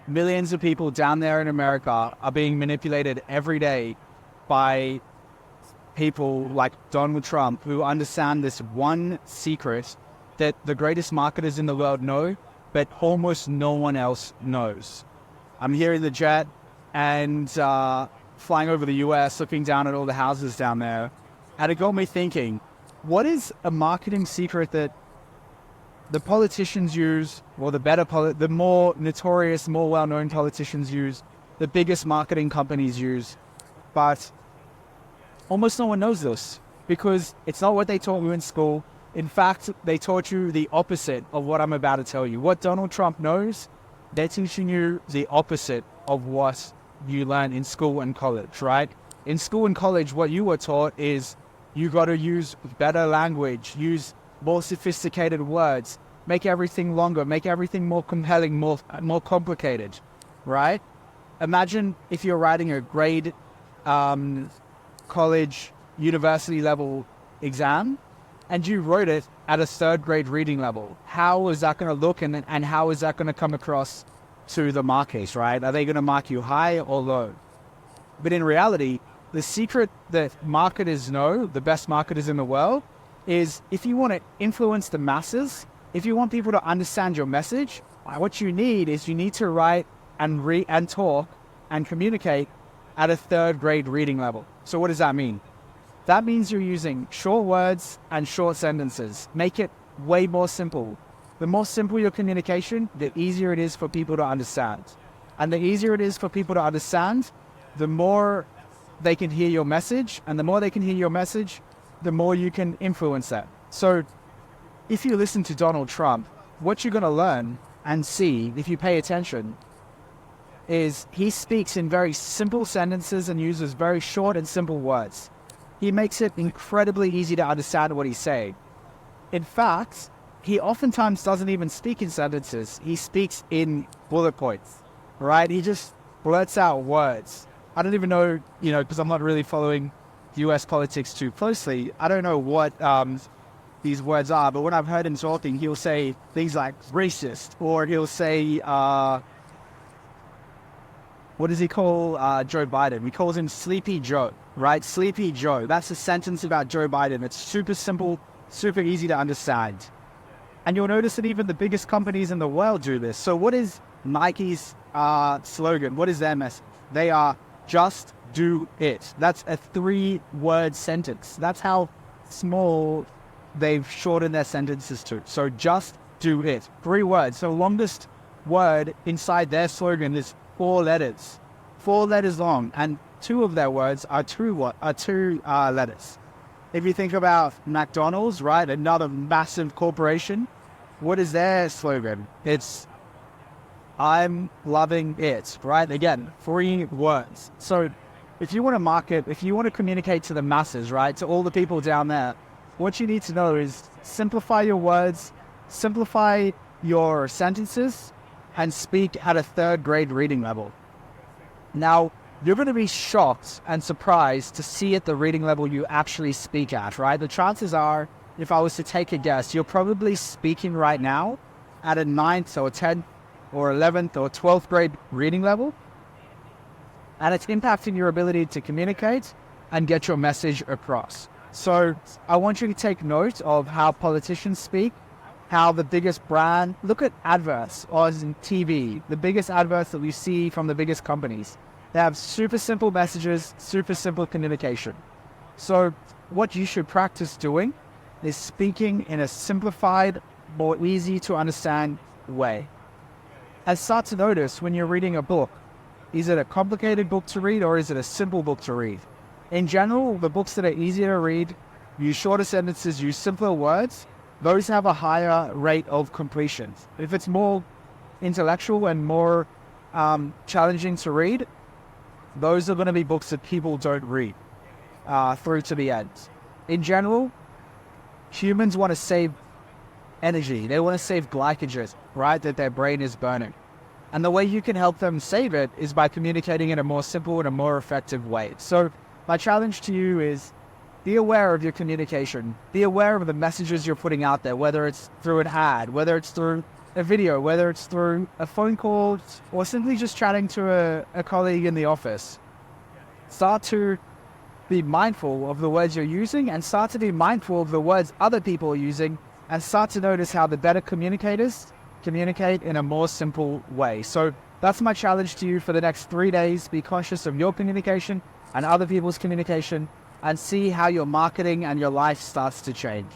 millions of people down there in America are being manipulated every day by people like Donald Trump, who understand this one secret that the greatest marketers in the world know, but almost no one else knows. I'm here in the jet and flying over the US, looking down at all the houses down there, and it got me thinking, what is a marketing secret that the politicians use, or the more notorious, more well-known politicians use, the biggest marketing companies use, but almost no one knows this because it's not what they taught you in school. In fact, they taught you the opposite of what I'm about to tell you. What Donald Trump knows, they're teaching you the opposite of what you learn in school and college, right? In school and college, what you were taught is you got to use better language, use more sophisticated words, make everything longer, make everything more compelling, more complicated, right? Imagine if you're writing a grade college, university level exam, and you wrote it at a third grade reading level. How is that going to look, and how is that going to come across to the markers, right? Are they going to mark you high or low? But in reality, the secret that marketers know, the best marketers in the world, is if you want to influence the masses, if you want people to understand your message, what you need to write and read and talk and communicate at a third grade reading level. So what does that mean? That means you're using short words and short sentences. Make it way more simple. The more simple your communication, the easier it is for people to understand. And the easier it is for people to understand, the more they can hear your message. And the more they can hear your message, the more you can influence that. So if you listen to Donald Trump, what you're going to learn and see, if you pay attention, is he speaks in very simple sentences and uses very short and simple words. He makes it incredibly easy to understand what he's saying. In fact, he oftentimes doesn't even speak in sentences. He speaks in bullet points, right? He just blurts out words. I don't even know, because I'm not really following US politics too closely. I don't know what these words are, but when I've heard him talking, he'll say things like racist, or he'll say, what does he call Joe Biden? He calls him Sleepy Joe, right? Sleepy Joe. That's a sentence about Joe Biden. It's super simple, super easy to understand. And you'll notice that even the biggest companies in the world do this. So what is Nike's slogan? What is their message? They are just do it. That's a 3-word sentence. That's how small they've shortened their sentences to. So just do it. 3 words. So longest word inside their slogan is 4 letters. 4 letters long, and 2 of their words are two letters. If you think about McDonald's, right, another massive corporation, what is their slogan? It's I'm loving it, right? Again, 3 words. So if you want to market, if you want to communicate to the masses, right, to all the people down there, what you need to know is simplify your words, simplify your sentences, and speak at a third grade reading level. Now, you're going to be shocked and surprised to see at the reading level you actually speak at, right? The chances are, if I was to take a guess, you're probably speaking right now at a 9th or 10th or 11th or 12th grade reading level. And it's impacting your ability to communicate and get your message across. So I want you to take note of how politicians speak, how the biggest brand, look at adverts on TV, the biggest adverts that we see from the biggest companies. They have super simple messages, super simple communication. So what you should practice doing is speaking in a simplified, more easy to understand way. And start to notice when you're reading a book, is it a complicated book to read or is it a simple book to read? In general, the books that are easier to read, use shorter sentences, use simpler words, those have a higher rate of completion. If it's more intellectual and more challenging to read, those are going to be books that people don't read through to the end. In general, humans want to save energy. They want to save glycogen, right, that their brain is burning. And the way you can help them save it is by communicating in a more simple and a more effective way. So my challenge to you is be aware of your communication. Be aware of the messages you're putting out there, whether it's through an ad, whether it's through a video, whether it's through a phone call or simply just chatting to a colleague in the office. Start to be mindful of the words you're using and start to be mindful of the words other people are using and start to notice how the better communicators communicate in a more simple way. So that's my challenge to you for the next 3 days. Be conscious of your communication and other people's communication and see how your marketing and your life starts to change.